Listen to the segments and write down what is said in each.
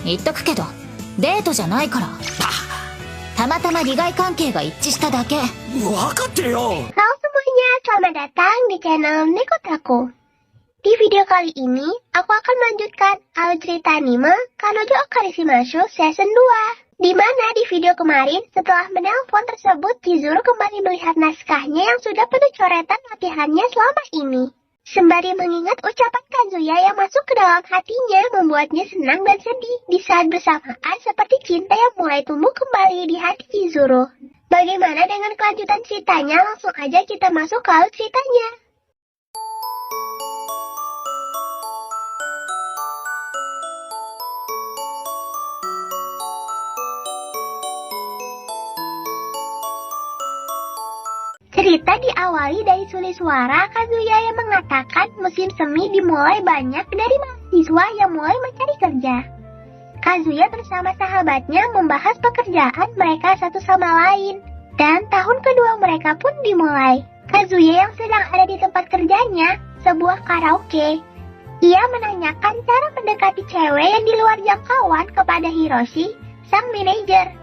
言っとくけどデートじゃないから。たまたま利害関係が一致しただけ。分かってるよ。 Halo semuanya, selamat datang di channel Neko Taku. Di video kali ini, aku akan melanjutkan alur cerita anime Kanojo Okarishimashu Season 2. Di mana di video kemarin, setelah menelpon tersebut, Chizuru kembali melihat naskahnya yang sudah penuh coretan latihannya selama ini. Sembari mengingat ucapan Kazuya yang masuk ke dalam hatinya membuatnya senang dan sedih di saat bersamaan seperti cinta yang mulai tumbuh kembali di hati Chizuru. Bagaimana dengan kelanjutan ceritanya? Langsung aja kita masuk ke alur ceritanya. Cerita diawali dari sulit suara Kazuya yang mengatakan musim semi dimulai banyak dari mahasiswa yang mulai mencari kerja. Kazuya bersama sahabatnya membahas pekerjaan mereka satu sama lain. Dan tahun kedua mereka pun dimulai. Kazuya yang sedang ada di tempat kerjanya, sebuah karaoke. Ia menanyakan cara mendekati cewek yang di luar jangkauan kepada Hiroshi, sang manajer.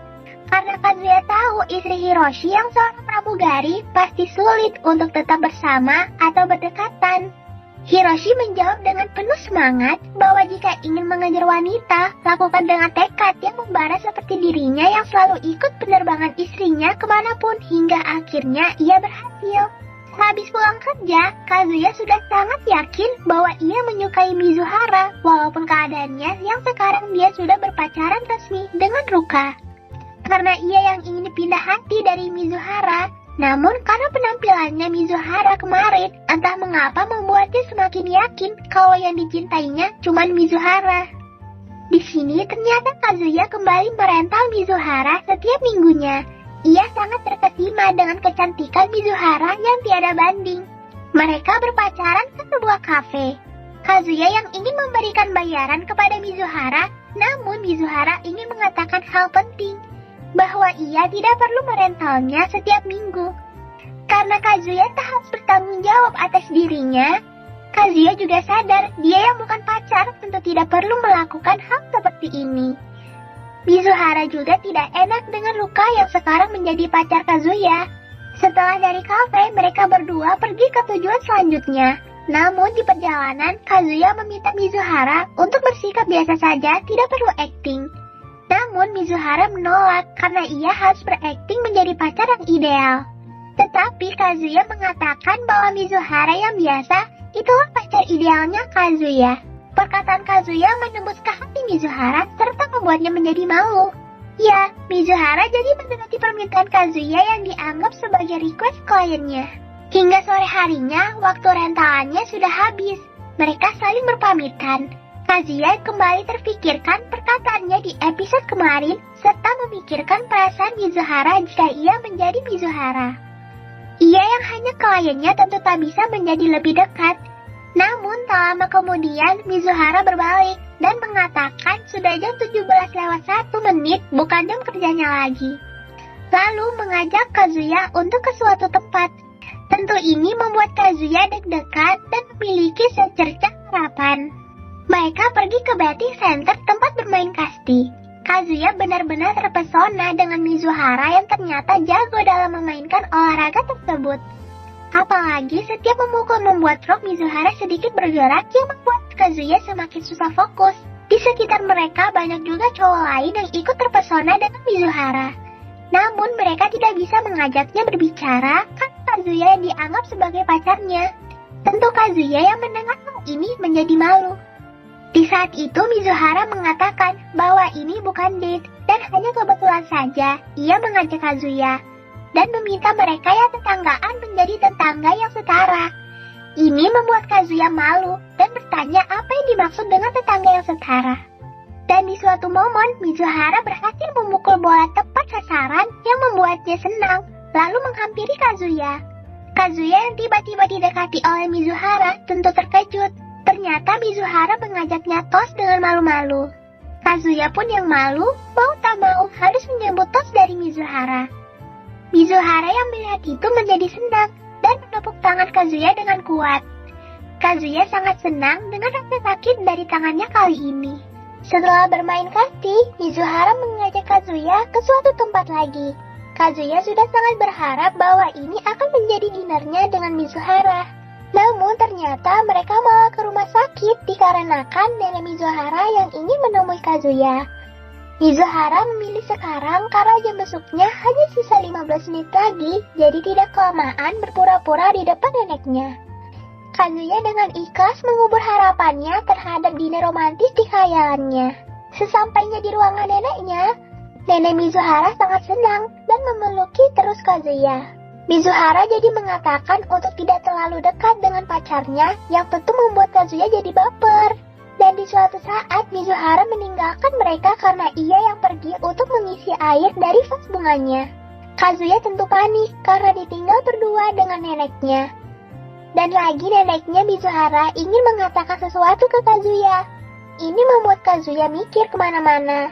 Karena Kazuya tahu istri Hiroshi yang seorang pramugari pasti sulit untuk tetap bersama atau berdekatan. Hiroshi menjawab dengan penuh semangat bahwa jika ingin mengejar wanita, lakukan dengan tekad yang membara seperti dirinya yang selalu ikut penerbangan istrinya kemanapun hingga akhirnya ia berhasil. Habis pulang kerja, Kazuya sudah sangat yakin bahwa ia menyukai Mizuhara walaupun keadaannya yang sekarang dia sudah berpacaran resmi dengan Ruka. Karena ia yang ingin pindah hati dari Mizuhara, namun karena penampilannya Mizuhara kemarin, entah mengapa membuatnya semakin yakin kalau yang dicintainya cuma Mizuhara. Di sini ternyata Kazuya kembali merental Mizuhara setiap minggunya. Ia sangat terkesima dengan kecantikan Mizuhara yang tiada banding. Mereka berpacaran ke sebuah kafe. Kazuya yang ingin memberikan bayaran kepada Mizuhara, namun Mizuhara ingin mengatakan hal penting, bahwa ia tidak perlu merentalnya setiap minggu. Karena Kazuya tak harus bertanggung jawab atas dirinya, Kazuya juga sadar dia yang bukan pacar tentu tidak perlu melakukan hal seperti ini. Mizuhara juga tidak enak dengan Ruka yang sekarang menjadi pacar Kazuya. Setelah dari kafe, mereka berdua pergi ke tujuan selanjutnya. Namun di perjalanan, Kazuya meminta Mizuhara untuk bersikap biasa saja, tidak perlu akting. Namun Mizuhara menolak karena ia harus berakting menjadi pacar yang ideal. Tetapi Kazuya mengatakan bahwa Mizuhara yang biasa itulah pacar idealnya Kazuya. Perkataan Kazuya menembus ke hati Mizuhara serta membuatnya menjadi malu. Ya, Mizuhara jadi menuruti permintaan Kazuya yang dianggap sebagai request kliennya. Hingga sore harinya, waktu rentalannya sudah habis. Mereka saling berpamitan. Kazuya kembali terfikirkan perkataannya di episode kemarin, serta memikirkan perasaan Mizuhara jika ia menjadi Mizuhara. Ia yang hanya kliennya tentu tak bisa menjadi lebih dekat. Namun tak lama kemudian Mizuhara berbalik dan mengatakan sudah jam 17:01, bukan jam kerjanya lagi. Lalu mengajak Kazuya untuk ke suatu tempat. Tentu ini membuat Kazuya deg-degan dan memiliki secercah harapan. Mereka pergi ke betting center tempat bermain kasti. Kazuya benar-benar terpesona dengan Mizuhara yang ternyata jago dalam memainkan olahraga tersebut. Apalagi setiap memukul membuat rok Mizuhara sedikit bergerak yang membuat Kazuya semakin susah fokus. Di sekitar mereka banyak juga cowok lain yang ikut terpesona dengan Mizuhara. Namun mereka tidak bisa mengajaknya berbicara karena Kazuya yang dianggap sebagai pacarnya. Tentu Kazuya yang mendengar hal ini menjadi malu. Di saat itu Mizuhara mengatakan bahwa ini bukan date dan hanya kebetulan saja ia mengajak Kazuya dan meminta mereka yang tetanggaan menjadi tetangga yang setara. Ini membuat Kazuya malu dan bertanya apa yang dimaksud dengan tetangga yang setara. Dan di suatu momen Mizuhara berhasil memukul bola tepat sasaran yang membuatnya senang lalu menghampiri Kazuya. Kazuya yang tiba-tiba didekati oleh Mizuhara tentu terkejut. Ternyata Mizuhara mengajaknya tos dengan malu-malu. Kazuya pun yang malu, mau tak mau harus menyambut tos dari Mizuhara. Mizuhara yang melihat itu menjadi senang dan menepuk tangan Kazuya dengan kuat. Kazuya sangat senang dengan rasa sakit dari tangannya kali ini. Setelah bermain kasti, Mizuhara mengajak Kazuya ke suatu tempat lagi. Kazuya sudah sangat berharap bahwa ini akan menjadi dinernya dengan Mizuhara. Namun ternyata mereka malah ke rumah sakit dikarenakan nenek Mizuhara yang ingin menemui Kazuya. Mizuhara memilih sekarang karena jam besuknya hanya sisa 15 menit lagi, jadi tidak kelamaan berpura-pura di depan neneknya. Kazuya dengan ikhlas mengubur harapannya terhadap diner romantis di khayalannya. Sesampainya di ruangan neneknya, nenek Mizuhara sangat senang dan memeluki terus Kazuya. Mizuhara jadi mengatakan untuk tidak terlalu dekat dengan pacarnya yang tentu membuat Kazuya jadi baper. Dan di suatu saat Mizuhara meninggalkan mereka karena ia yang pergi untuk mengisi air dari vas bunganya. Kazuya tentu panik karena ditinggal berdua dengan neneknya. Dan lagi neneknya Mizuhara ingin mengatakan sesuatu ke Kazuya. Ini membuat Kazuya mikir kemana-mana.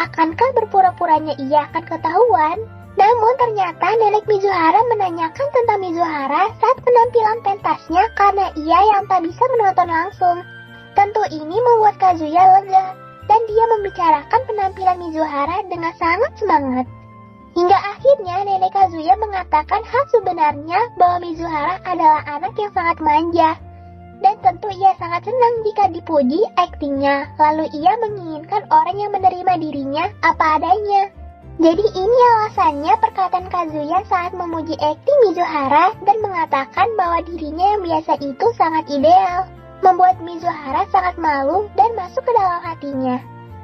Akankah berpura-puranya ia akan ketahuan? Namun ternyata nenek Mizuhara menanyakan tentang Mizuhara saat penampilan pentasnya karena ia yang tak bisa menonton langsung. Tentu ini membuat Kazuya lega dan dia membicarakan penampilan Mizuhara dengan sangat semangat. Hingga akhirnya nenek Kazuya mengatakan hal sebenarnya bahwa Mizuhara adalah anak yang sangat manja. Dan tentu ia sangat senang jika dipuji aktingnya, lalu ia menginginkan orang yang menerima dirinya apa adanya. Jadi ini alasannya perkataan Kazuya saat memuji akting Mizuhara dan mengatakan bahwa dirinya yang biasa itu sangat ideal. Membuat Mizuhara sangat malu dan masuk ke dalam hatinya.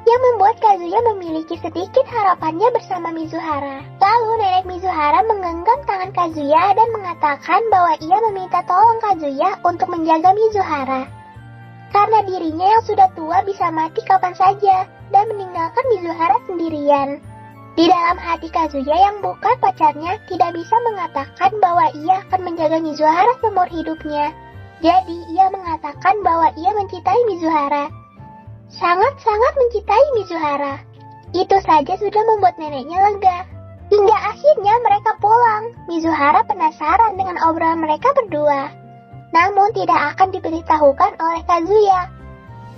Yang membuat Kazuya memiliki sedikit harapannya bersama Mizuhara. Lalu nenek Mizuhara menggenggam tangan Kazuya dan mengatakan bahwa ia meminta tolong Kazuya untuk menjaga Mizuhara. Karena dirinya yang sudah tua bisa mati kapan saja dan meninggalkan Mizuhara sendirian. Di dalam hati Kazuya yang bukan pacarnya tidak bisa mengatakan bahwa ia akan menjaga Mizuhara seumur hidupnya. Jadi ia mengatakan bahwa ia mencintai Mizuhara. Sangat-sangat mencintai Mizuhara. Itu saja sudah membuat neneknya lega. Hingga akhirnya mereka pulang. Mizuhara penasaran dengan obrolan mereka berdua. Namun tidak akan diberitahukan oleh Kazuya.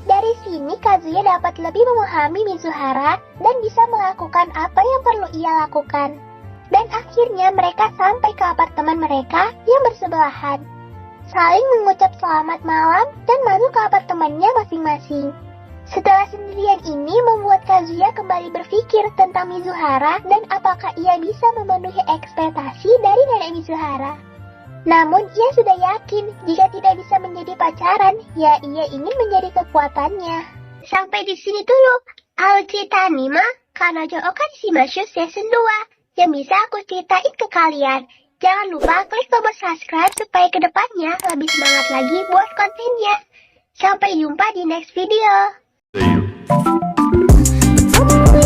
Dari sini Kazuya dapat lebih memahami Mizuhara dan bisa melakukan apa yang perlu ia lakukan. Dan akhirnya mereka sampai ke apartemen mereka yang bersebelahan. Saling mengucap selamat malam dan masuk ke apartemennya masing-masing. Setelah sendirian ini membuat Kazuya kembali berpikir tentang Mizuhara dan apakah ia bisa memenuhi ekspektasi dari nenek Mizuhara. Namun ia sudah yakin jika tidak bisa menjadi pacaran, ya ia ingin menjadi kekuatannya. Sampai di sini dulu, cerita anime Kanojo Okarishimashu Season 2 yang bisa aku ceritain ke kalian. Jangan lupa klik tombol subscribe supaya kedepannya lebih semangat lagi buat kontennya. Sampai jumpa di next video. See you.